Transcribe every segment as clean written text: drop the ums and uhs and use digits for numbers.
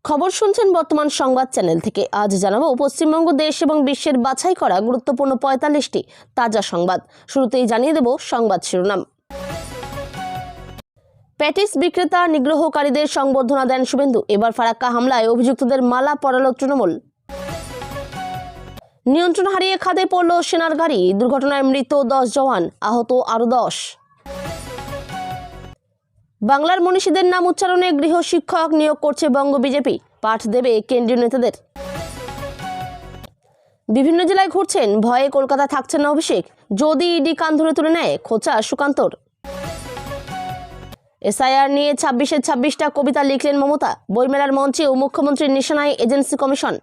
খবর শুনছেন বর্তমান সংবাদ চ্যানেল থেকে। আজ জানাবো পশ্চিমবঙ্গ দেশ এবং বিশ্বের বাছাই করা গুরুত্বপূর্ণ ৪৫টি তাজা সংবাদ। শুরুতেই জানিয়ে দেব সংবাদ শিরোনাম। প্যাটিস বিক্রেতা নিগ্রহকারীদের সংবর্ধনা দেন শুভেন্দু। এবার ফারাক্কা হামলায় অভিযুক্তদের মালা পরালো তৃণমূল। নিয়ন্ত্রণ হারিয়ে খাদে পড়ল সেনার গাড়ি, দুর্ঘটনায় মৃত ১০ জওয়ান, আহত আরও ১০। বাংলার মনীষীদের নাম উচ্চারণে গৃহ শিক্ষক নিয়োগ করছে বঙ্গ বিজেপি, পাঠ দেবে কেন্দ্রীয় নেতাদের। বিভিন্ন জেলায় ঘুরছেন, ভয়ে কলকাতা থাকছেন না অভিষেক, যদি ইডি কান ধরে তুলে নেয় খোঁচা সুকান্তর। এসআইআর নিয়ে ২৬-এর ২৬টা কবিতা লিখলেন মমতা, বইমেলার মঞ্চেও মুখ্যমন্ত্রীর নিশানায় এজেন্সি কমিশন।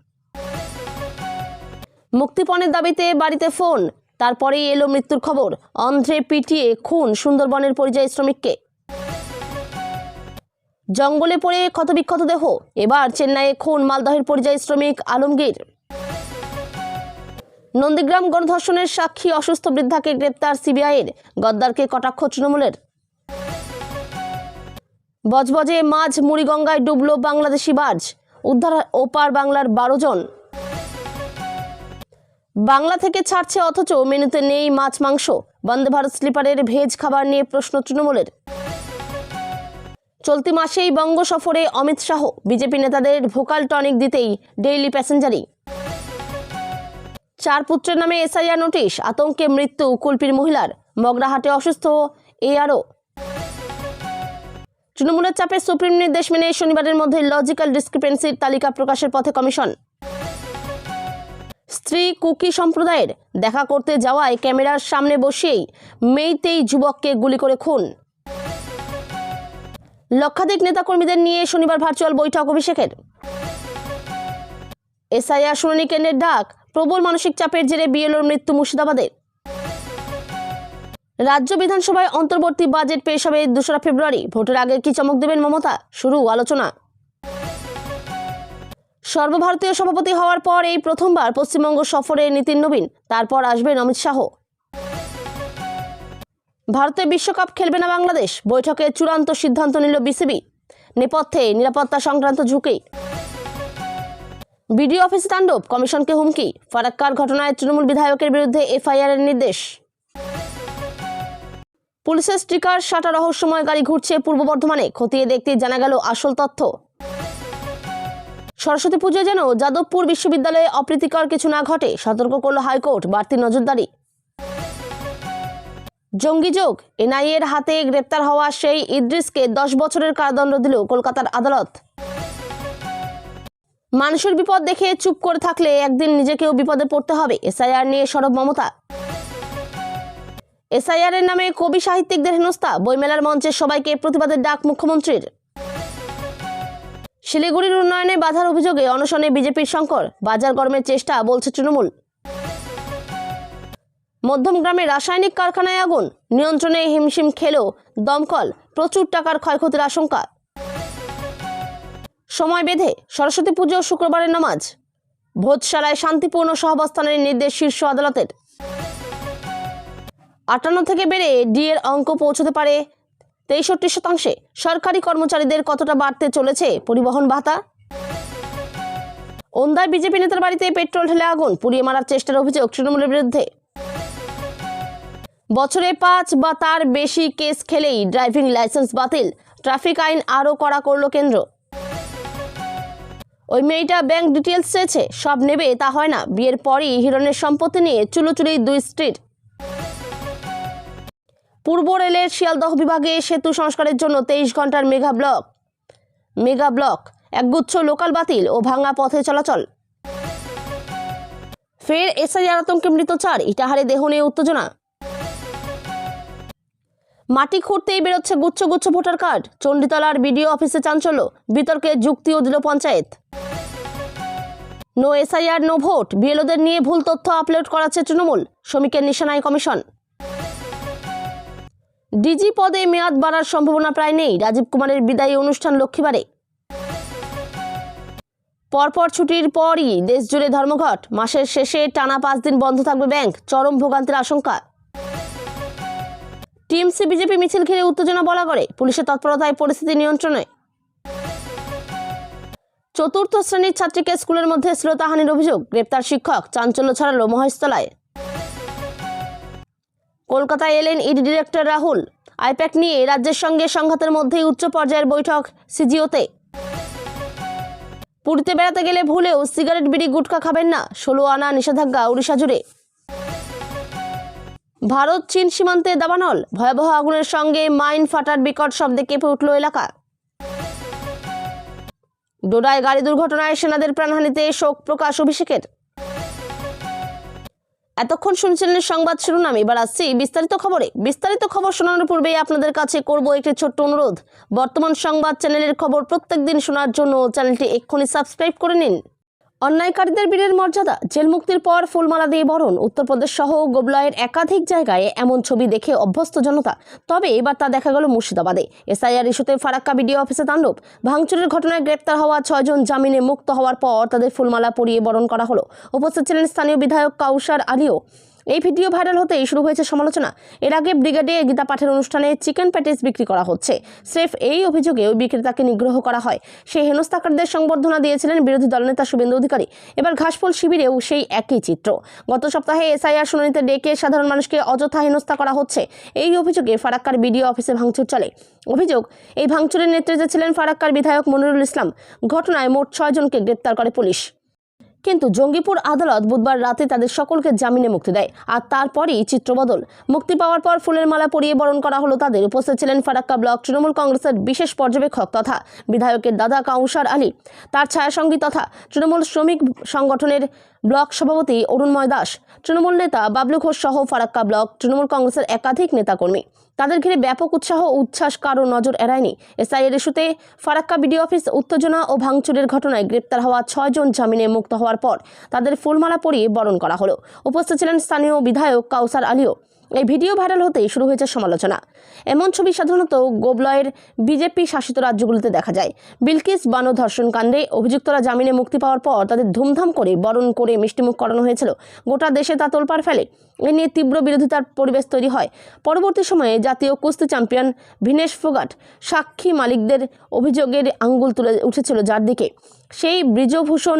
মুক্তিপণের দাবিতে বাড়িতে ফোন, তারপরেই এলো মৃত্যুর খবর, অন্ধ্রে পিটিয়ে খুন সুন্দরবনের পরিযায়ী শ্রমিককে। জঙ্গলে পড়ে ক্ষতবিক্ষত দেহ, এবার চেন্নাইয়ে খুন মালদহের পরিযায়ী শ্রমিক আলমগীর। নন্দীগ্রাম গণধর্ষণের সাক্ষী অসুস্থ বৃদ্ধাকে গ্রেপ্তার সিবিআইয়ের, গদ্দারকে কটাক্ষ তৃণমূলের। বজবজে মাঝ মুড়িগঙ্গায় ডুবল বাংলাদেশি বাজ, উদ্ধার ওপার বাংলার ১২ জন। বাংলা থেকে ছাড়ছে অথচ মেনুতে নেই মাছ মাংস, বন্দে ভারত স্লিপারের ভেজ খাবার নিয়ে প্রশ্ন তৃণমূলের। চলতি মাসেই বঙ্গ সফরে অমিত শাহ, বিজেপি নেতাদের ভোকাল টনিক দিতেই ডেইলি প্যাসেঞ্জারি। ৪ পুত্রের নামে এসআইআর নোটিশ, আতঙ্কে মৃত্যু কুলপির মহিলার, মগরাহাটে অসুস্থ এআরও। তৃণমূলের চাপে সুপ্রিম নির্দেশ মেনে শনিবারের মধ্যে লজিক্যাল ডিসক্রিপেন্সির তালিকা প্রকাশের পথে কমিশন। স্ত্রী কুকি সম্প্রদায়ের দেখা করতে যাওয়ায় ক্যামেরার সামনে বসিয়েই মেইতেই যুবককে গুলি করে খুন। লক্ষাধিক নেতাকর্মীদের নিয়ে শনিবার ভার্চুয়াল বৈঠক অভিষেকের। এসআইআর শুনানি কেন্দ্রের ডাক, প্রবল মানসিক চাপের জেরে বিএলওর মৃত্যু মুর্শিদাবাদের। রাজ্য বিধানসভায় অন্তর্বর্তী বাজেট পেশ হবে ২রা ফেব্রুয়ারি, ভোটের আগে কি চমক দেবেন মমতা, শুরু আলোচনা। সর্বভারতীয় সভাপতি হওয়ার পর এই প্রথমবার পশ্চিমবঙ্গ সফরে নীতিন নবীন, তারপর আসবেন অমিত শাহ। ভারতে বিশ্বকাপ খেলবে না বাংলাদেশ, বৈঠকে চূড়ান্ত সিদ্ধান্ত নিল বিসিবি, নেপথ্যে নিরাপত্তা সংক্রান্ত ঝুঁকি। বিডিও অফিসে তাণ্ডব, কমিশনকে হুমকি, ফারাক্কার ঘটনায় তৃণমূল বিধায়কের বিরুদ্ধে এফআইআর এর নির্দেশ। পুলিশের স্টিকার সাটা রহস্যময় গাড়ি ঘুরছে পূর্ব বর্ধমানে, খতিয়ে দেখতে জানা গেল আসল তথ্য। সরস্বতী পুজো যেন যাদবপুর বিশ্ববিদ্যালয়ে অপ্রীতিকর কিছু না ঘটে, সতর্ক করল হাইকোর্ট, বাড়তি নজরদারি। জঙ্গি যোগ, এনআইএর হাতে গ্রেপ্তার হওয়া সেই ইদ্রিসকে ১০ বছরের কারাদণ্ড দিল কলকাতার আদালত। মানুষের বিপদ দেখে চুপ করে থাকলে একদিন নিজেকেও বিপদে পড়তে হবে, এসআইআর নিয়ে সরব মমতা। এসআইআর এর নামে কবি সাহিত্যিকদের হেনস্থা, বইমেলার মঞ্চে সবাইকে প্রতিবাদের ডাক মুখ্যমন্ত্রীর। শিলিগুড়ির উন্নয়নে বাধার অভিযোগে অনশনে বিজেপির শঙ্কর, বাজার গরমের চেষ্টা বলছে তৃণমূল। মধ্যমগ্রামে রাসায়নিক কারখানায় আগুন, নিয়ন্ত্রণে হিমশিম খেল দমকল, প্রচুর টাকার ক্ষয়ক্ষতির আশঙ্কা। সময় বেঁধে সরস্বতী পুজো শুক্রবারের নামাজ, ভোজশালায় শান্তিপূর্ণ সহাবস্থানের নির্দেশ শীর্ষ আদালতের। ৫৮ থেকে বেড়ে ডি এর অঙ্ক পৌঁছতে পারে ৬৩%। সরকারি কর্মচারীদের কতটা বাড়তে চলেছে পরিবহন ভাতা। ওন্দায় বিজেপি নেতার বাড়িতে পেট্রোল ঢেলে আগুন, পুড়িয়ে মারার চেষ্টার অভিযোগ তৃণমূলের বিরুদ্ধে। বছরে ৫ বা তার বেশি কেস খেলেই ড্রাইভিং লাইসেন্স বাতিল, ট্রাফিক আইন আরও কড়া করল কেন্দ্র। ওই মেয়েটা ব্যাংক ডিটেলস চেয়েছে, সব নেবে তা হয় না, বিয়ের পরই হিরণের সম্পত্তি নিয়ে চুলোচুরি ২ স্ট্রিট। পূর্ব রেলের শিয়ালদহ বিভাগে সেতু সংস্কারের জন্য ২৩ ঘন্টার মেগা ব্লক, একগুচ্ছ লোকাল বাতিল ও ভাঙা পথে চলাচল। ফের এসআইআর আতঙ্কে মৃত ৪, ইটাহারে দেহ নিয়ে উত্তেজনা। মাটি খুঁড়তেই বেরোচ্ছে গুচ্ছ গুচ্ছ ভোটার কার্ড, চণ্ডীতলার বিডিও অফিসে চাঞ্চল্য, বিতর্কে যুক্তিও দিল panchayat. No SIR no vote, বিএলওদের নিয়ে ভুল তথ্য আপলোড করাচ্ছে তৃণমূল, শ্রমিকের নিশানায় কমিশন। ডিজি পদে মেয়াদ বাড়ার সম্ভাবনা প্রায় নেই, রাজীব কুমারের বিদায়ী অনুষ্ঠান লক্ষ্মীবারে। পরপর ছুটির পরই দেশজুড়ে ধর্মঘট, মাসের শেষে টানা ৫ দিন বন্ধ থাকবে ব্যাংক, চরম ভোগান্তির আশঙ্কা। টিএমসি বিজেপি মিছিল ঘিরে উত্তেজনা বলা করে, পুলিশের তৎপরতায় পরিস্থিতি নিয়ন্ত্রণে। চতুর্থ শ্রেণীর ছাত্রীকে স্কুলের মধ্যে শ্লীলতাহানির অভিযোগ, গ্রেপ্তার শিক্ষক, চাঞ্চল্য ছড়ালো মহেশতলায়। কলকাতায় এলেন ইডি ডিরেক্টর রাহুল। আইপ্যাক নিয়ে রাজ্যের সঙ্গে সংঘাতের মধ্যেই উচ্চ পর্যায়ের বৈঠক সিজিওতে। পুরীতে বেড়াতে গেলে ভুলেও সিগারেট বিড়ি গুটখা খাবেন না, 16 আনা নিষেধাজ্ঞা উড়িষ্যা জুড়ে। ভারত চীন সীমান্তে দাবানল, ভয়াবহ আগুনের সঙ্গে মাইন ফাটার বিকট শব্দে কেঁপে উঠল এলাকা। ডোডায় গাড়ি দুর্ঘটনায় সেনাদের প্রাণহানিতে শোক প্রকাশ অভিষেকের। এতক্ষণ শুনছিলেন সংবাদ শিরোনাম, এবার আসছি বিস্তারিত খবরে। বিস্তারিত খবর শোনানোর পূর্বে আপনাদের কাছে করব একটি ছোট্ট অনুরোধ। বর্তমান সংবাদ চ্যানেলের খবর প্রত্যেকদিন শোনার জন্য চ্যানেলটি এক্ষুনি সাবস্ক্রাইব করে নিন। অন্যায়কারীদের বীরের মর্যাদা, জেল মুক্তির পর ফুলমালা দিয়ে বরণ। উত্তরপ্রদেশ সহ গোবলয়ের একাধিক জায়গায় এমন ছবি দেখে অভ্যস্ত জনতা, তবে এবার তা দেখা গেল মুর্শিদাবাদে। এসআইআর ইস্যুতে ফারাক্কা বিডিও অফিসে তাণ্ডব। ভাঙচুরের ঘটনায় গ্রেপ্তার হওয়া 6 জন জামিনে মুক্ত হওয়ার পর তাদের ফুলমালা পরিয়ে বরণ করা হলো। উপস্থিত ছিলেন স্থানীয় বিধায়ক কাউসার আলীও। এই ভিডিও ভাইরাল হতেই শুরু হয়েছে সমালোচনা। এর আগে ব্রিগেডে গীতা পাঠের অনুষ্ঠানে চিকেন প্যাটিস বিক্রি করা হচ্ছে, স্রেফ এই অভিযোগে ওই বিক্রেতাকে নিগ্রহ করা হয়। সেই হেনস্থাকারীদের সংবর্ধনা দিয়েছিলেন বিরোধী দলনেতা শুভেন্দু অধিকারী। এবার ঘাসফুল শিবিরেও সেই একই চিত্র। গত সপ্তাহে এসআইআর শুনানিতে ডেকে সাধারণ মানুষকে অযথা হেনস্থা করা হচ্ছে, এই অভিযোগে ফারাক্কার বিডিও অফিসে ভাঙচুর চলে। অভিযোগ, এই ভাঙচুরের নেতৃত্বে ছিলেন ফারাক্কার বিধায়ক মনিরুল ইসলাম। ঘটনায় মোট 6 জনকে গ্রেপ্তার করে পুলিশ। কিন্তু জঙ্গিপুর আদালত বুধবার রাতে তাদের সকলকে জামিনে মুক্তি দেয়, আর তারপরই চিত্রবদল। মুক্তি পাওয়ার পর ফুলের মালা পরিয়ে বরণ করা হলো তাদের। উপস্থিত ছিলেন ফারাক্কা ব্লক তৃণমূল কংগ্রেসের বিশেষ পর্যবেক্ষক তথা বিধায়কের দাদা কাউসার আলী, তার ছায়াসঙ্গী তথা তৃণমূল শ্রমিক সংগঠনের ব্লক সভাপতি অরুণময় দাস, তৃণমূল নেতা বাবলু ঘোষ সহ ফারাক্কা ব্লক তৃণমূল কংগ্রেসের একাধিক নেতাকর্মী। তাদের ঘিরে ব্যাপক উৎসাহ উচ্ছ্বাস, কারো নজর এড়ায়নি। এসআইআর ইস্যুতে ফারাক্কা বিডিও অফিস উত্তেজনা ও ভাঙচুরের ঘটনায় গ্রেপ্তার হওয়া 6 জন জামিনে মুক্ত হওয়ার পর তাদের ফুলমালা পরিয়ে বরণ করা হলো। উপস্থিত ছিলেন স্থানীয় বিধায়ক কাউসার আলীও। এই ভিডিও ভাইরাল হতেই শুরু হয়েছে সমালোচনা। এমন ছবি সাধারণত গোবলয়ের বিজেপি শাসিত রাজ্যগুলিতে দেখা যায়। বিলকিস বানো ধর্ষণ কাণ্ডে অভিযুক্তরা জামিনে মুক্তি পাওয়ার পর তাদের ধুমধাম করে বরণ করে মিষ্টিমুখ করানো হয়েছিল। গোটা দেশে তা তোলপাড় ফেলে। এ নিয়ে তীব্র বিরোধিতার পরিবেশ তৈরি হয়। পরবর্তী সময়ে জাতীয় কুস্তি চ্যাম্পিয়ন ভিনেশ ফোগাট সাক্ষী মালিকদের অভিযোগের আঙ্গুল তুলে উঠেছিল, যার দিকে সেই ব্রিজভূষণ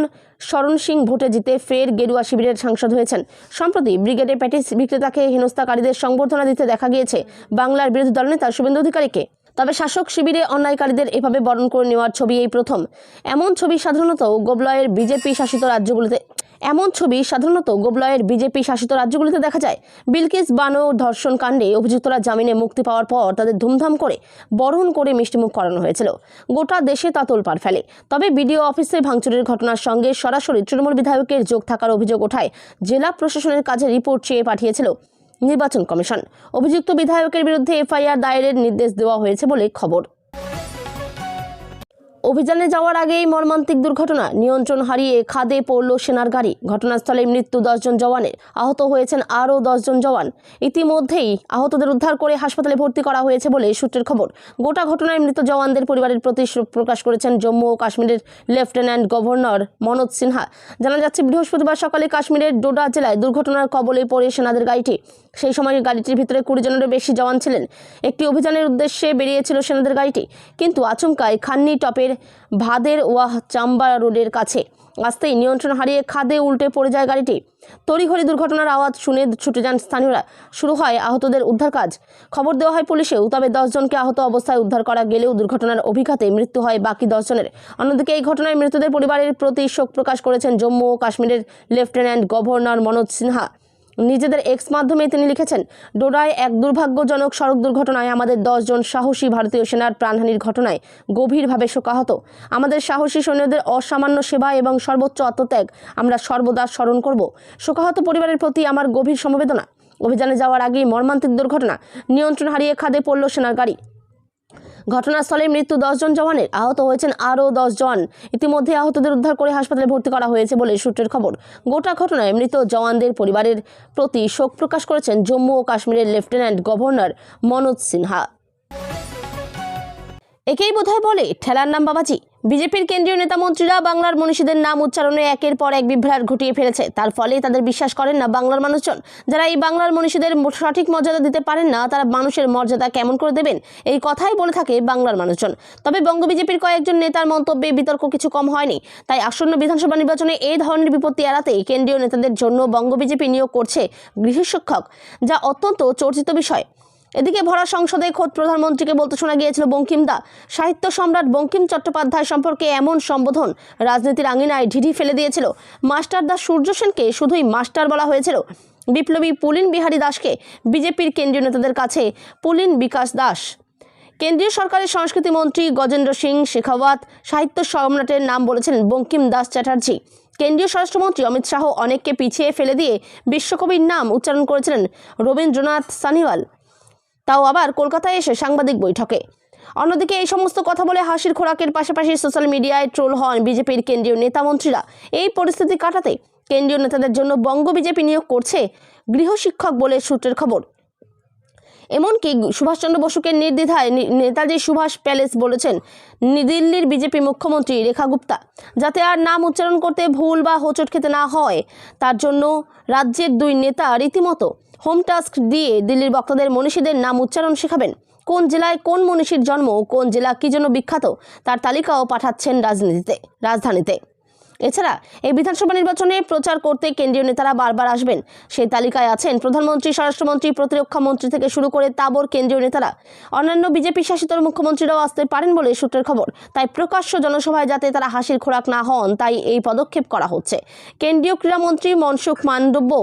শরণ সিং ভোটে জিতে ফের গেরুয়া শিবিরের সাংসদ হয়েছেন। সম্প্রতি ব্রিগেডে প্যাটিস বিক্রেতাকে হেনস্থাকারীদের সংবর্ধনা দিতে দেখা গিয়েছে বাংলার বিরোধী দলনেতা শুভেন্দু অধিকারীকে। তবে শাসক শিবিরে অন্যায়কারীদের এভাবে বরণ করে নেওয়ার ছবি এই প্রথম। এমন ছবি সাধারণত গোবলয়ের বিজেপি শাসিত রাজ্যগুলিতে দেখা যায়। বিলকিস বানো ধর্ষণ কাণ্ডে অভিযুক্তরা জামিনে মুক্তি পাওয়ার পর তাদের ধুমধাম করে বরণ করে মিষ্টিমুখ করানো হয়েছিল। গোটা দেশে তা তোলপাড় ফেলে। তবে বিডিও অফিসে ভাঙচুরের ঘটনার সঙ্গে সরাসরি তৃণমূল বিধায়কের যোগ থাকার অভিযোগ ওঠায় জেলা প্রশাসনের কাছে রিপোর্ট চেয়ে পাঠিয়েছিল নির্বাচন কমিশন। অভিযুক্ত বিধায়কের বিরুদ্ধে এফআইআর দায়েরের নির্দেশ দেওয়া হয়েছে বলে খবর। অভিযানে যাওয়ার আগেই মর্মান্তিক দুর্ঘটনা, নিয়ন্ত্রণ হারিয়ে খাদে পড়ল সেনার গাড়ি। ঘটনাস্থলে মৃত্যু 10 জন জওয়ানের, আহত হয়েছেন আরও 10 জন জওয়ান। ইতিমধ্যেই আহতদের উদ্ধার করে হাসপাতালে ভর্তি করা হয়েছে বলে সূত্রের খবর। গোটা ঘটনায় মৃত জওয়ানদের পরিবারের প্রতি শোক প্রকাশ করেছেন জম্মু ও কাশ্মীরের লেফটেন্যান্ট গভর্নর মনোজ সিনহা। জানা যাচ্ছে, বৃহস্পতিবার সকালে কাশ্মীরের ডোডা জেলায় দুর্ঘটনার কবলে পড়ে সেনাদের গাড়িটি। সেই সময় গাড়িটির ভিতরে 20 জনেরও বেশি জওয়ান ছিলেন। একটি অভিযানের উদ্দেশ্যে বেরিয়েছিল সেনাদের গাড়িটি, কিন্তু আচমকায় খান্নি টপের ভাদের ওয়াহ চাম্বা রোডের কাছে আসতেই নিয়ন্ত্রণ হারিয়ে খাদে উল্টে পড়ে যায় গাড়িটি। তড়িঘড়ি দুর্ঘটনার আওয়াজ শুনে ছুটে যান স্থানীয়রা। শুরু হয় আহতদের উদ্ধার কাজ। খবর দেওয়া হয় পুলিশেও। তবে 10 জনকে আহত অবস্থায় উদ্ধার করা গেলেও দুর্ঘটনার অভিঘাতে মৃত্যু হয় বাকি 10 জনের। অন্যদিকে এই ঘটনায় মৃতদের পরিবারের প্রতি শোক প্রকাশ করেছেন জম্মু ও কাশ্মীরের লেফটেন্যান্ট গভর্নর মনোজ সিনহা। নিজেদের এক্স মাধ্যমে তিনি লিখেছেন, ডোডায় এক দুর্ভাগ্যজনক সড়ক দুর্ঘটনায় আমাদের 10 জন সাহসী ভারতীয় সেনার প্রাণহানির ঘটনায় গভীরভাবে শোকাহত। আমাদের সাহসী সৈন্যদের অসামান্য সেবা এবং সর্বোচ্চ আত্মত্যাগ আমরা সর্বদা স্মরণ করব। শোকাহত পরিবারের প্রতি আমার গভীর সমবেদনা। অভিযানে যাওয়ার আগেই মর্মান্তিক দুর্ঘটনা, নিয়ন্ত্রণ হারিয়ে খাদে পড়ল সেনার গাড়ি। ঘটনাস্থলে মৃত্যু 10 জন জওয়ানের, আহত হয়েছেন আরও 10 জওয়ান। ইতিমধ্যে আহতদের উদ্ধার করে হাসপাতালে ভর্তি করা হয়েছে বলে সূত্রের খবর। গোটা ঘটনায় মৃত জওয়ানদের পরিবারের প্রতি শোক প্রকাশ করেছেন জম্মু ও কাশ্মীরের লেফটেন্যান্ট গভর্নর মনোজ সিনহা। একেই বোধহয় বলে ঠেলার নাম বাবাজি। বিজেপির কেন্দ্রীয় নেতা মন্ত্রীরা বাংলার মনীষীদের নাম উচ্চারণে একের পর এক বিভ্রাট ঘটিয়ে ফেলেছে। তার ফলে তাদের বিশ্বাস করেন না বাংলার মানুষজন। যারা এই বাংলার মনীষীদের সঠিক মর্যাদা দিতে পারেন না, তারা মানুষের মর্যাদা কেমন করে দেবেন, এই কথাই বলে থাকে বাংলার মানুষজন। তবে বঙ্গ বিজেপির কয়েকজন নেতার মন্তব্যে বিতর্ক কিছু কম হয়নি। তাই আসন্ন বিধানসভা নির্বাচনে এই ধরনের বিপত্তি এড়াতে কেন্দ্রীয় নেতাদের জন্য বঙ্গ বিজেপি নিয়োগ করছে গৃহশিক্ষক, যা অত্যন্ত চর্চিত বিষয়। এদিকে ভরা সংসদে খোদ প্রধানমন্ত্রীকে বলতে শোনা গিয়েছিল বঙ্কিম দা। সাহিত্য সম্রাট বঙ্কিম চট্টোপাধ্যায় সম্পর্কে এমন সম্বোধন রাজনীতির আঙিনায় ঢিঢি ফেলে দিয়েছিল। মাস্টার দা সূর্য সেনকে শুধুই মাস্টার বলা হয়েছিল। বিপ্লবী পুলিন বিহারী দাসকে বিজেপির কেন্দ্রীয় নেতাদের কাছে পুলিন বিকাশ দাস। কেন্দ্রীয় সরকারের সংস্কৃতি মন্ত্রী গজেন্দ্র সিং শেখাওয়াত সাহিত্য সম্রাটের নাম বলেছিলেন বঙ্কিম দাস চ্যাটার্জি। কেন্দ্রীয় স্বরাষ্ট্রমন্ত্রী অমিত শাহ অনেককে পিছিয়ে ফেলে দিয়ে বিশ্বকবির নাম উচ্চারণ করেছিলেন রবীন্দ্রনাথ সানিওয়াল, তাও আবার কলকাতায় এসে সাংবাদিক বৈঠকে। অন্যদিকে এই সমস্ত কথা বলে হাসির খোরাকের পাশাপাশি সোশ্যাল মিডিয়ায় ট্রোল হন বিজেপির কেন্দ্রীয় নেতা মন্ত্রীরা। এই পরিস্থিতি কাটাতে কেন্দ্রীয় নেতাদের জন্য বঙ্গ বিজেপি নিয়োগ করছে গৃহশিক্ষক বলে সূত্রের খবর। এমনকি সুভাষচন্দ্র বসুকে নির্দ্বিধায় নেতাজি সুভাষ প্যালেস বলেছেন দিল্লির বিজেপি মুখ্যমন্ত্রী রেখা গুপ্তা। যাতে আর নাম উচ্চারণ করতে ভুল বা হোঁচট খেতে না হয়, তার জন্য রাজ্যের দুই নেতা রীতিমতো হোম টাস্ক দিয়ে দিল্লির বক্তাদের মনীষীদের নাম উচ্চারণ শেখাবেন। কোন জেলায় কোন মনীষীর জন্ম, কোন জেলা কী জন্য বিখ্যাত, তার তালিকাও পাঠাচ্ছেন রাজধানীতে। এছাড়া এই বিধানসভা নির্বাচনে প্রচার করতে কেন্দ্রীয় নেতারা বারবার আসবেন। সেই তালিকায় আছেন প্রধানমন্ত্রী, স্বরাষ্ট্রমন্ত্রী, প্রতিরক্ষা মন্ত্রী থেকে শুরু করে তাবর কেন্দ্রীয় নেতারা। অন্যান্য বিজেপি শাসিত মুখ্যমন্ত্রীরাও আসতে পারেন বলে সূত্রের খবর। তাই প্রকাশ্য জনসভায় যাতে তারা হাসির খোরাক না হন, তাই এই পদক্ষেপ করা হচ্ছে। কেন্দ্রীয় ক্রীড়ামন্ত্রী মনসুখ মান্ডব্য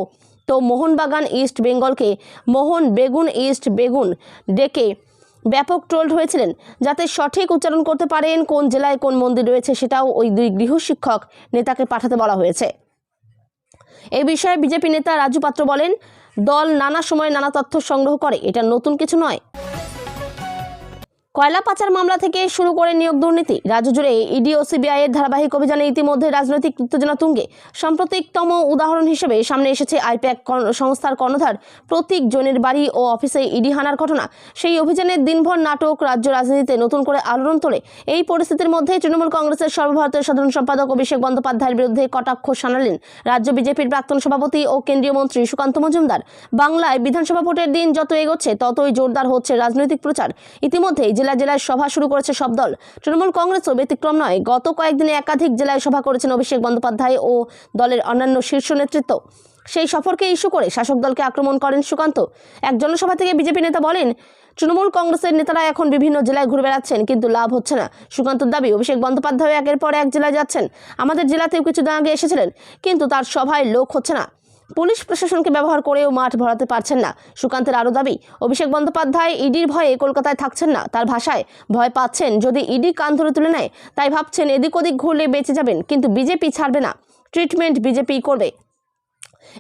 তো মোহনবাগান ইস্ট বেঙ্গলকে মোহন বেগুন ইস্ট বেগুন ডেকে ব্যাপক ট্রোলড হয়েছিলেন। যাতে সঠিক উচ্চারণ করতে পারেন কোন জেলায় কোন মন্দির রয়েছে, সেটাও ওই দুই গৃহশিক্ষক নেতাকে পাঠাতে বলা হয়েছে। এই বিষয়ে বিজেপি নেতা রাজু পাত্র বলেন, দল নানা সময় নানা তথ্য সংগ্রহ করে, এটা নতুন কিছু নয়। কয়লা পাচার মামলা থেকে শুরু করে নিয়োগ দুর্নীতি, রাজ্য জুড়ে ইডি ও সিবিআই এর ধারাবাহিক অভিযানে ইতিমধ্যে রাজনৈতিক উত্তেজনা তুঙ্গে। সাম্প্রতিকতম উদাহরণ হিসেবে সামনে এসেছে আইপ্যাক সংস্থার কর্ণধার প্রতীক জনের বাড়ি ও অফিসে ইডি হানার ঘটনা। সেই অভিযানের দিনভর নাটক রাজ্য রাজনীতিতে নতুন করে আলোড়ন তোলে। এই পরিস্থিতির মধ্যে তৃণমূল কংগ্রেসের সর্বভারতীয় সাধারণ সম্পাদক অভিষেক বন্দ্যোপাধ্যায়ের বিরুদ্ধে কটাক্ষ শানালেন রাজ্য বিজেপির প্রাক্তন সভাপতি ও কেন্দ্রীয় মন্ত্রী সুকান্ত মজুমদার। বাংলায় বিধানসভা ভোটের দিন যত এগোচ্ছে ততই জোরদার হচ্ছে রাজনৈতিক প্রচার। ইতিমধ্যে জেলায় সভা শুরু করেছে সব দল। তৃণমূল কংগ্রেসও ব্যতিক্রম নয়। গত কয়েকদিনে একাধিক জেলায় সভা করেছেন অভিষেক বন্দ্যোপাধ্যায় ও দলের অন্যান্য শীর্ষ নেতৃত্ব। সেই সফরকে ইস্যু করে শাসক দলকে আক্রমণ করেন সুকান্ত। এক জনসভা থেকে বিজেপি নেতা বলেন, তৃণমূল কংগ্রেসের নেতারা এখন বিভিন্ন জেলায় ঘুরে বেড়াচ্ছেন, কিন্তু লাভ হচ্ছে না। সুকান্তর দাবি, অভিষেক বন্দ্যোপাধ্যায় একের পর এক জেলায় যাচ্ছেন। আমাদের জেলাতেও কিছুদিন আগে এসেছিলেন, কিন্তু তার সভায় লোক হচ্ছে না। পুলিশ প্রশাসনকে ব্যবহার করেও মাঠ ভরাতে পারছেন না। সুকান্তের আরও দাবি, অভিষেক বন্দ্যোপাধ্যায় ইডির ভয়ে কলকাতায় থাকছেন না। তার ভাষায়, ভয় পাচ্ছেন যদি ইডি কান ধরে তুলে নেয়, তাই ভাবছেন এদিক ওদিক ঘুরলে বেঁচে যাবেন, কিন্তু বিজেপি ছাড়বে না, ট্রিটমেন্ট বিজেপি করবে।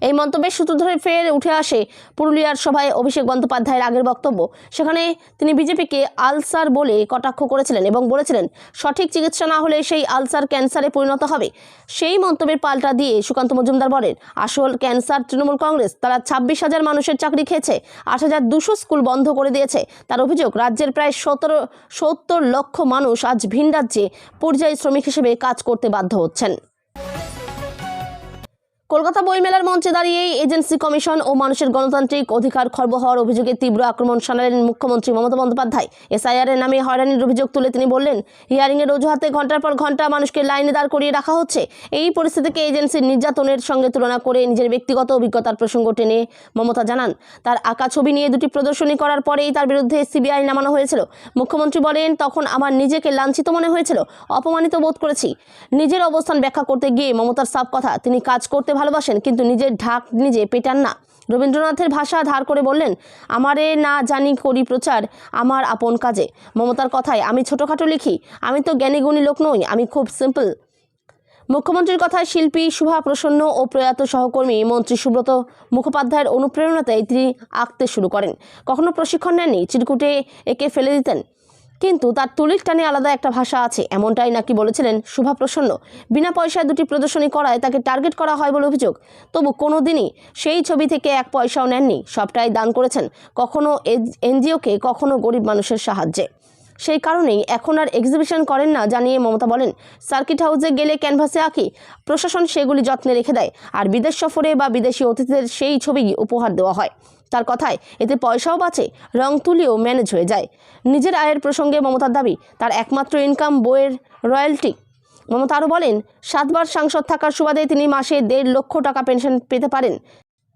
এই মন্তব্যের সূত্র ধরে ফের উঠে আসে পুরুলিয়ার সভায় অভিষেক বন্দ্যোপাধ্যায়ের আগের বক্তব্য। সেখানে তিনি বিজেপিকে আলসার বলে কটাক্ষ করেছিলেন এবং বলেছিলেন সঠিক চিকিৎসা না হলে সেই আলসার ক্যান্সারে পরিণত হবে। সেই মন্তব্যের পাল্টা দিয়ে সুকান্ত মজুমদার বলেন, আসল ক্যান্সার তৃণমূল কংগ্রেস। তারা 26,000 মানুষের চাকরি খেয়েছে, 8,200 স্কুল বন্ধ করে দিয়েছে। তার অভিযোগ, রাজ্যের প্রায় 70 লক্ষ মানুষ আজ ভিন রাজ্যে পরিযায়ী শ্রমিক হিসেবে কাজ করতে বাধ্য হচ্ছেন। কলকাতা বইমেলার মঞ্চে দাঁড়িয়েই এজেন্সি কমিশন ও মানুষের গণতান্ত্রিক অধিকার খর্ব হওয়ার অভিযোগে তীব্র আক্রমণ শানালেন মুখ্যমন্ত্রী মমতা বন্দ্যোপাধ্যায়। এসআইআর এর নামে হয়রানির অভিযোগ তুলে তিনি বললেন, হিয়ারিংয়ের অজুহাতে ঘন্টার পর ঘন্টা মানুষকে লাইনে দাঁড় করিয়ে রাখা হচ্ছে। এই পরিস্থিতিকে এজেন্সির নির্যাতনের সঙ্গে তুলনা করে নিজের ব্যক্তিগত অভিজ্ঞতার প্রসঙ্গ টেনে মমতা জানান, তার আঁকা ছবি নিয়ে দুটি প্রদর্শনী করার পরেই তার বিরুদ্ধে সিবিআই নামানো হয়েছিল। মুখ্যমন্ত্রী বলেন, তখন আমার নিজেকে লাঞ্ছিত মনে হয়েছিল, অপমানিত বোধ করেছি। নিজের অবস্থান ব্যাখ্যা করতে গিয়ে মমতার সাফ কথা, তিনি কাজ করতে ভালোবাসেন, কিন্তু নিজের ঢাক নিজে পেটান না। রবীন্দ্রনাথের ভাষা ধার করে বললেন, আমারে না জানি করি প্রচার আমার আপন কাজে। মমতার কথায়, আমি ছোটোখাটো লিখি, আমি তো জ্ঞানীগুণী লোক নই, আমি খুব সিম্পল। মুখ্যমন্ত্রীর কথায় শিল্পী শুভা প্রসন্ন ও প্রয়াত সহকর্মী মন্ত্রী সুব্রত মুখোপাধ্যায়ের অনুপ্রেরণাতেই তিনি আঁকতে শুরু করেন। কখনো প্রশিক্ষণ নেননি, চিরকুটে এঁকে ফেলে দিতেন, কিন্তু তার তুলির টানে আলাদা একটা ভাষা আছে, এমনটাই নাকি বলেছিলেন শুভা প্রসন্ন। বিনা পয়সায় দুটি প্রদর্শনী করায় তাকে টার্গেট করা হয় বলে অভিযোগ। তবু কোনো দিনই সেই ছবি থেকে এক পয়সাও নেননি, সবটাই দান করেছেন, কখনো এনজিওকে, কখনো গরিব মানুষের সাহায্যে। সেই কারণেই এখন আর এক্সিবিশন করেন না জানিয়ে মমতা বলেন, সার্কিট হাউসে গেলে ক্যানভাসে আঁকি, প্রশাসন সেগুলি যত্নে রেখে দেয়, আর বিদেশ সফরে বা বিদেশি অতিথিদের সেই ছবি উপহার দেওয়া হয়। তার কথায় এতে পয়সাও বাঁচে, রং তুলিও ম্যানেজ হয়ে যায়। নিজের আয়ের প্রসঙ্গে মমতার দাবি, তার একমাত্র ইনকাম বইয়ের রয়্যালটি। মমতা আরও বলেন, 7 বার সাংসদ থাকার সুবাদে তিনি মাসে 1.5 লক্ষ টাকা পেনশন পেতে পারেন।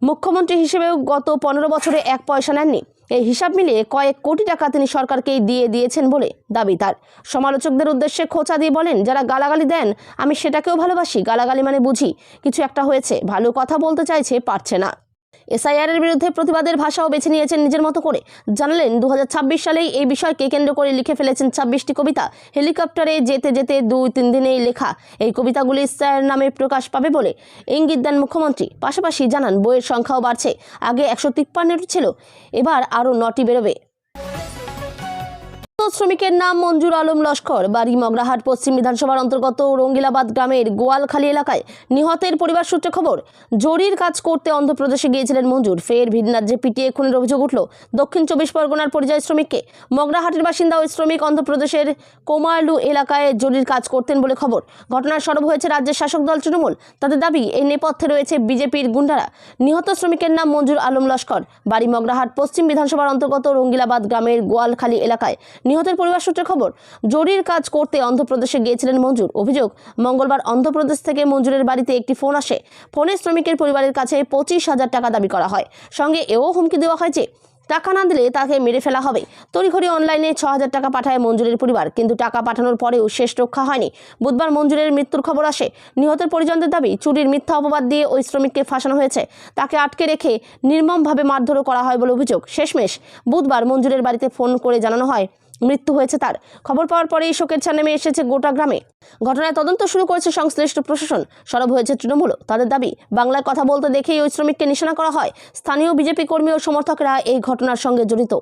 মুখ্যমন্ত্রী হিসেবেও গত 15 বছরে 1 পয়সা নেননি। এই হিসাব মিলিয়ে কয়েক কোটি টাকা তিনি সরকারকেই দিয়েছেন বলে দাবি তার। সমালোচকদের উদ্দেশ্যে খোঁচা দিয়ে বলেন, যারা গালাগালি দেন আমি সেটাকেও ভালোবাসি। গালাগালি মানে বুঝি কিছু একটা হয়েছে, ভালো কথা বলতে চাইছে, পারছে না। এসআইআরের বিরুদ্ধে প্রতিবাদের ভাষাও বেছে নিয়েছেন নিজের মতো করে। জানালেন 2026 সালেই এই বিষয়কে কেন্দ্র করে লিখে ফেলেছেন 26টি কবিতা। হেলিকপ্টারে যেতে যেতে 2-3 দিনেই লেখা এই কবিতাগুলি স্যার নামে প্রকাশ পাবে বলে ইঙ্গিত দেন মুখ্যমন্ত্রী। পাশাপাশি জানান, বইয়ের সংখ্যাও বাড়ছে। আগে 153টি ছিল, এবার আরও 9টি বেরোবে। শ্রমিকের নাম মঞ্জুর আলম লস্কর, বাড়ি মগরাহাট পশ্চিম বিধানসভার অন্তর্গত রঙ্গিলাবাদ গ্রামের গোয়ালখালী এলাকায়। নিহতের পরিবার সূত্রে খবর, জরির কাজ করতে অন্ধ্রপ্রদেশে গিয়েছিলেন মঞ্জুর। ফের ভিন রাজ্যে পিটিয়ে খুনের অভিযোগ উঠল দক্ষিণ 24 পরগনার পরিযায়ী শ্রমিককে। মগরাহাটের বাসিন্দা ওই শ্রমিক অন্ধ্রপ্রদেশের কোমারলু এলাকায় জরির কাজ করতেন বলে খবর। ঘটনার সরব হয়েছে রাজ্যের শাসক দল তৃণমূল। তাদের দাবি, এই নেপথ্যে রয়েছে বিজেপির গুন্ডারা। নিহত শ্রমিকের নাম মঞ্জুর আলম লস্কর, বাড়ি মগরাহাট পশ্চিম বিধানসভার অন্তর্গত রঙ্গিলাবাদ গ্রামের গোয়ালখালী এলাকায়। নিহতের পরিবার সূত্রে খবর, জরির কাজ করতে অন্ধ্রপ্রদেশে গিয়েছিলেন মঞ্জুর। অভিযোগ, মঙ্গলবার অন্ধ্রপ্রদেশ থেকে মঞ্জুরের বাড়িতে একটি ফোন আসে। ফোনে শ্রমিকের পরিবারের কাছে 25,000 টাকা দাবি করা হয়। সঙ্গে এও হুমকি দেওয়া হয় যে টাকা না দিলে তাকে মেরে ফেলা হবে। তড়িঘড়ি অনলাইনে 6,000 টাকা পাঠায় মঞ্জুরের পরিবার, কিন্তু টাকা পাঠানোর পরেও শেষ রক্ষা হয়নি। বুধবার মঞ্জুরের মৃত্যুর খবর আসে। নিহতের পরিজনদের দাবি, চুরির মিথ্যা অপবাদ দিয়ে ওই শ্রমিককে ফাঁসানো হয়েছে। তাকে আটকে রেখে নির্মমভাবে মারধরও করা হয় বলে অভিযোগ। শেষমেশ বুধবার মঞ্জুরের বাড়িতে ফোন করে জানানো হয় মৃত্যু হয়েছে তার। খবর পাওয়ার পরেই শোকের ছায়া নেমে এসেছে গোটা গ্রামে। ঘটনায় তদন্ত শুরু করেছে সংশ্লিষ্ট প্রশাসন। সরব হয়েছে তৃণমূল। তাদের দাবি, বাংলায় কথা বলতে দেখেই ওই শ্রমিককে নিশানা করা হয়। স্থানীয় বিজেপি কর্মী ও সমর্থকরা এই ঘটনার সঙ্গে জড়িত।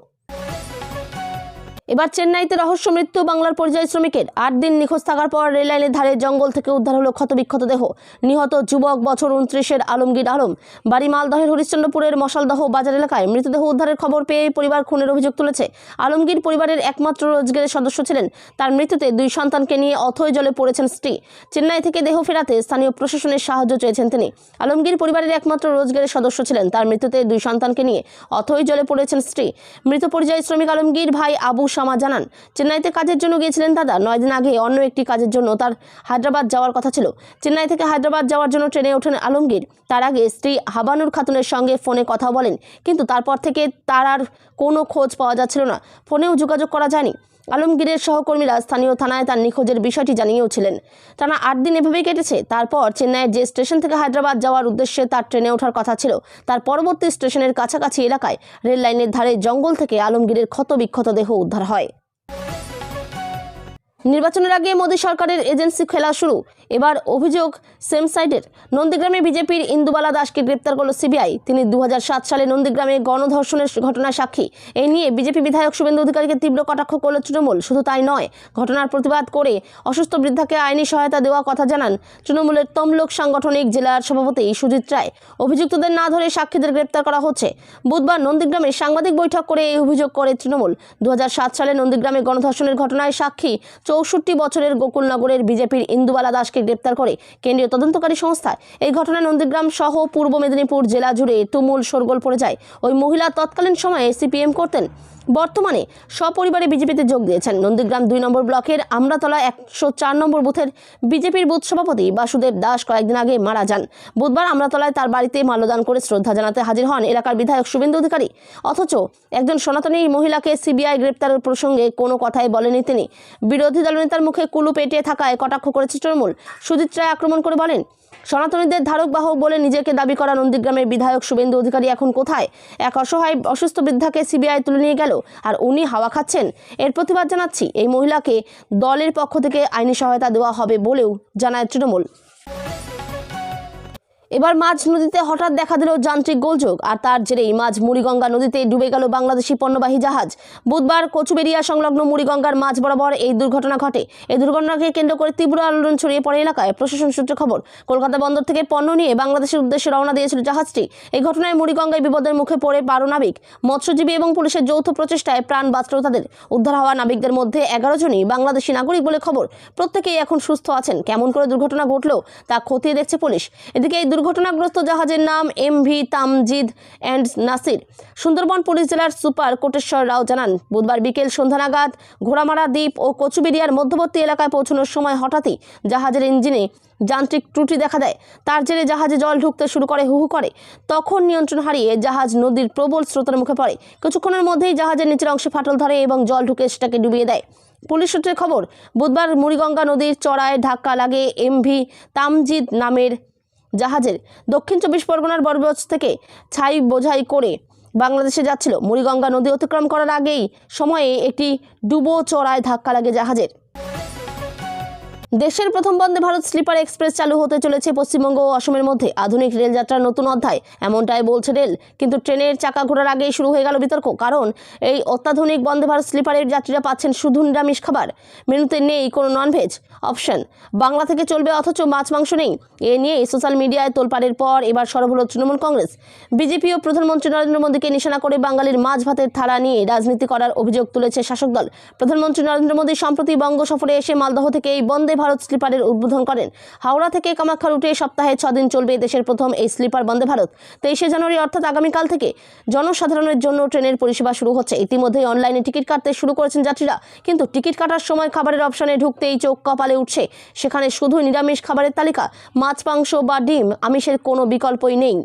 এবার চেন্নাইতে রহস্য মৃত্যু বাংলার পরিযায়ী শ্রমিকের। 8 দিন নিখোঁজ থাকার পর রেললাইনের ধারে জঙ্গল থেকে উদ্ধার হলো ক্ষতবিক্ষত দেহ। নিহত যুবক বছর 29-এর আলমগীর আলম, বাড়ি মালদহের হরিশ্চন্দ্রপুরের মশালদহ বাজার এলাকায়। মৃতদেহ উদ্ধারের খবর পেয়ে পরিবার খুনের অভিযোগ তুলেছে। আলমগীর পরিবারের একমাত্র রোজগারের সদস্য ছিলেন। তার মৃত্যুতে 2 সন্তানকে নিয়ে অথৈ জলে পড়েছেন স্ত্রী। চেন্নাই থেকে দেহ ফেরাতে স্থানীয় প্রশাসনের সাহায্য চেয়েছেন তিনি। আলমগীর পরিবারের একমাত্র রোজগারের সদস্য ছিলেন। তার মৃত্যুতে 2 সন্তানকে নিয়ে অথৈ জলে পড়েছেন স্ত্রী। মৃত পরিযায়ী শ্রমিক আলমগীর ভাই আবু শামা জানান, চেন্নাইতে কাজের জন্য গিয়েছিলেন দাদা। 9 দিন আগে অন্য একটি কাজের জন্য তার হায়দ্রাবাদ যাওয়ার কথা ছিল। চেন্নাই থেকে হায়দ্রাবাদ যাওয়ার জন্য ট্রেনে ওঠেন আলমগীর। তার আগে স্ত্রী হাবানুর খাতুনের সঙ্গে ফোনে কথা বলেন, কিন্তু তারপর থেকে তার আর কোনো খোঁজ পাওয়া যাচ্ছিল না। ফোনেও যোগাযোগ করা যায়নি। আলমগীরের সহকর্মীরা স্থানীয় থানায় তার নিখোঁজের বিষয়টি জানিয়েওছিলেন। টানা 8 দিন এভাবেই কেটেছে। তারপর চেন্নাইয়ের যে স্টেশন থেকে হায়দ্রাবাদ যাওয়ার উদ্দেশ্যে তার ট্রেনে ওঠার কথা ছিল, তার পরবর্তী স্টেশনের কাছাকাছি এলাকায় রেল লাইনের ধারে জঙ্গল থেকে আলমগীরের ক্ষতবিক্ষত দেহ উদ্ধার হয়। নির্বাচনের আগে মোদী সরকারের এজেন্সি খেলা শুরু। এবার অভিযোগ সেম সাইডের। নন্দীগ্রামে বিজেপির ইন্দুবালা দাসকে গ্রেপ্তার করল সিবিআই। তিনি 2007 সালে নন্দীগ্রামে গণধর্ষণের ঘটনার সাক্ষী। এই নিয়ে বিজেপি বিধায়ক শুভেন্দু অধিকারীকে তীব্র কটাক্ষ করল তৃণমূল। শুধু তাই নয়, ঘটনার প্রতিবাদ করে অসুস্থ বৃদ্ধাকে আইনি সহায়তা দেওয়া কথা জানান তৃণমূলের তমলুক সাংগঠনিক জেলার সভাপতি সুজিত রায়। অভিযুক্তদের না ধরে সাক্ষীদের গ্রেপ্তার করা হচ্ছে। বুধবার নন্দীগ্রামে সাংবাদিক বৈঠক করে এই অভিযোগ করে তৃণমূল। 2007 সালে নন্দীগ্রামে গণধর্ষণের ঘটনায় সাক্ষী 64 বছরের গোকুলনগরের বিজেপির ইন্দুবালা দাসকে গ্রেপ্তার করে কেন্দ্রীয় তদন্তকারী সংস্থা। এই ঘটনায় নন্দীগ্রাম সহ পূর্ব মেদিনীপুর জেলা জুড়ে তুমুল শোরগোল পড়ে যায়। ওই মহিলা তৎকালীন সময়ে সিপিএম করতেন, বর্তমানে সপরিবারে বিজেপিতে যোগ দিয়েছেন। নন্দীগ্রাম 2 নম্বর ব্লকের আমরাতলা 104 নম্বর বুথের বিজেপির বুথ সভাপতি বাসুদেব দাস কয়েকদিন আগে মারা যান। বুধবার আমরাতলায় তার বাড়িতে মাল্যদান করে শ্রদ্ধা জানাতে হাজির হন এলাকার বিধায়ক শুভেন্দু অধিকারী। অথচ একজন সনাতনী মহিলাকে সিবিআই গ্রেপ্তারের প্রসঙ্গে কোনো কথাই বলেনি তিনি। বিরোধী দলনেতার মুখে কুলু পেটিয়ে থাকায় কটাক্ষ করেছে তৃণমূল। সুজিত রায় আক্রমণ করে বলেন, সনাতনীদের ধারক বাহক বলে নিজেকে দাবি করা নন্দীগ্রামের বিধায়ক শুভেন্দু অধিকারী এখন কোথায়? এক অসহায় অসুস্থ বৃদ্ধাকে সিবিআই তুলে নিয়ে গেল আর উনি হাওয়া খাচ্ছেন। এর প্রতিবাদ জানাচ্ছি। এই মহিলাকে দলের পক্ষ থেকে আইনি সহায়তা দেওয়া হবে বলেও জানায় তৃণমূল। এবার মাঝ নদীতে হঠাৎ দেখা দিল যান্ত্রিক গোলযোগ, আর তার জেরেই মাঝ মুড়িগঙ্গা নদীতে ডুবে গেল বাংলাদেশি পণ্যবাহী জাহাজ। বুধবার কচুবেড়িয়া সংলগ্ন মুড়িগঙ্গার মাঝ বরাবর এই দুর্ঘটনা ঘটে। এই দুর্ঘটনাকে কেন্দ্র করে তীব্র আলোড়ন ছড়িয়ে পড়ে এলাকায়। প্রশাসন সূত্রে খবর, কলকাতা বন্দর থেকে পণ্য নিয়ে বাংলাদেশের উদ্দেশ্যে রওনা দিয়েছিল জাহাজটি। এই ঘটনায় মুড়িগঙ্গায় বিপদের মুখে পড়ে 12 নাবিক। মৎস্যজীবী এবং পুলিশের যৌথ প্রচেষ্টায় প্রাণ বাঁচল তাদের। উদ্ধার হওয়া নাবিকদের মধ্যে 11 জনই বাংলাদেশি নাগরিক বলে খবর। প্রত্যেকেই এখন সুস্থ আছেন। কেমন করে দুর্ঘটনা ঘটলো তা খতিয়ে দেখছে পুলিশ। এদিকে এই দুর্ঘটনাগ্রস্ত জাহাজের নাম MV Tamjid and Nasir. Sundarban police জেলার সুপার কোটেশ্বর রাও জানান, বুধবার বিকেল সন্ধ্যা নাগাদ ঘোড়ামারা দ্বীপ ও কচুবেড়িয়ার মধ্যবর্তী এলাকায় পৌঁছানোর সময় হঠাৎই জাহাজের ইঞ্জিনে যান্ত্রিক ত্রুটি দেখা দেয়। তার জেরে জাহাজে জল ঢুকতে শুরু করে, হু হু করে। তখন নিয়ন্ত্রণ হারিয়ে জাহাজ নদীর প্রবল স্রোতের মুখে পড়ে। কিছুক্ষণের মধ্যেই জাহাজের নিচের অংশে ফাটল ধরে এবং জল ঢুকে সেটাকে ডুবিয়ে দেয়। পুলিশ সূত্রে খবর, বুধবার মুড়িগঙ্গা নদীর চড়ায় ধাক্কা লাগে MV তামজিদ নামের জাহাজের। দক্ষিণ 24 পরগনার বরবজ থেকে ছাই বোঝাই করে বাংলাদেশে যাচ্ছিল। মুড়িগঙ্গা নদী অতিক্রম করার আগেই সময়ে একটি ডুবো চড়ায় ধাক্কা লাগে জাহাজের। দেশের প্রথম বন্দে ভারত স্লিপার এক্সপ্রেস চালু হতে চলেছে পশ্চিমবঙ্গ ও অসমের মধ্যে। আধুনিক রেলযাত্রার নতুন অধ্যায়, এমনটাই বলছে রেল। কিন্তু ট্রেনের চাকা ঘোরার আগেই শুরু হয়ে গেল বিতর্ক। কারণ এই অত্যাধুনিক বন্দে ভারত স্লিপারের যাত্রীরা পাচ্ছেন শুধু নিরামিষ খাবার। মেনুতে নেই কোনো ননভেজ অপশন। বাংলা থেকে চলবে অথচ মাছ মাংস নেই। এ নিয়ে সোশ্যাল মিডিয়ায় তোলপাড়ের পর এবার সরব হল তৃণমূল কংগ্রেস। বিজেপি ও প্রধানমন্ত্রী নরেন্দ্র মোদীকে নিশানা করে বাঙালির মাছ ভাতের থালা নিয়ে রাজনীতি করার অভিযোগ তুলেছে শাসক দল। প্রধানমন্ত্রী নরেন্দ্র মোদী সম্প্রতি বঙ্গ সফরে এসে মালদহ থেকে এই বন্দে ভারত স্লিপারের উদ্বোধন করেন। হাওড়া থেকে কামাখ্যা রুটে সপ্তাহে 6 দিন চলবে দেশের প্রথম এই স্লিপার বন্দে ভারত। 23শে জানুয়ারি অর্থাৎ আগামীকাল থেকে জনসাধারণের জন্য ট্রেনের পরিষেবা শুরু হচ্ছে। ইতিমধ্যেই অনলাইনে টিকিট কাটতে শুরু করেছেন যাত্রীরা। কিন্তু টিকিট কাটার সময় খাবারের অপশনে ঢুকতেই চোখ কপালে উঠছে। সেখানে শুধু নিরামিষ খাবারের তালিকা, মাছ মাংস বা ডিম, আমিষের কোনো বিকল্পই নেই।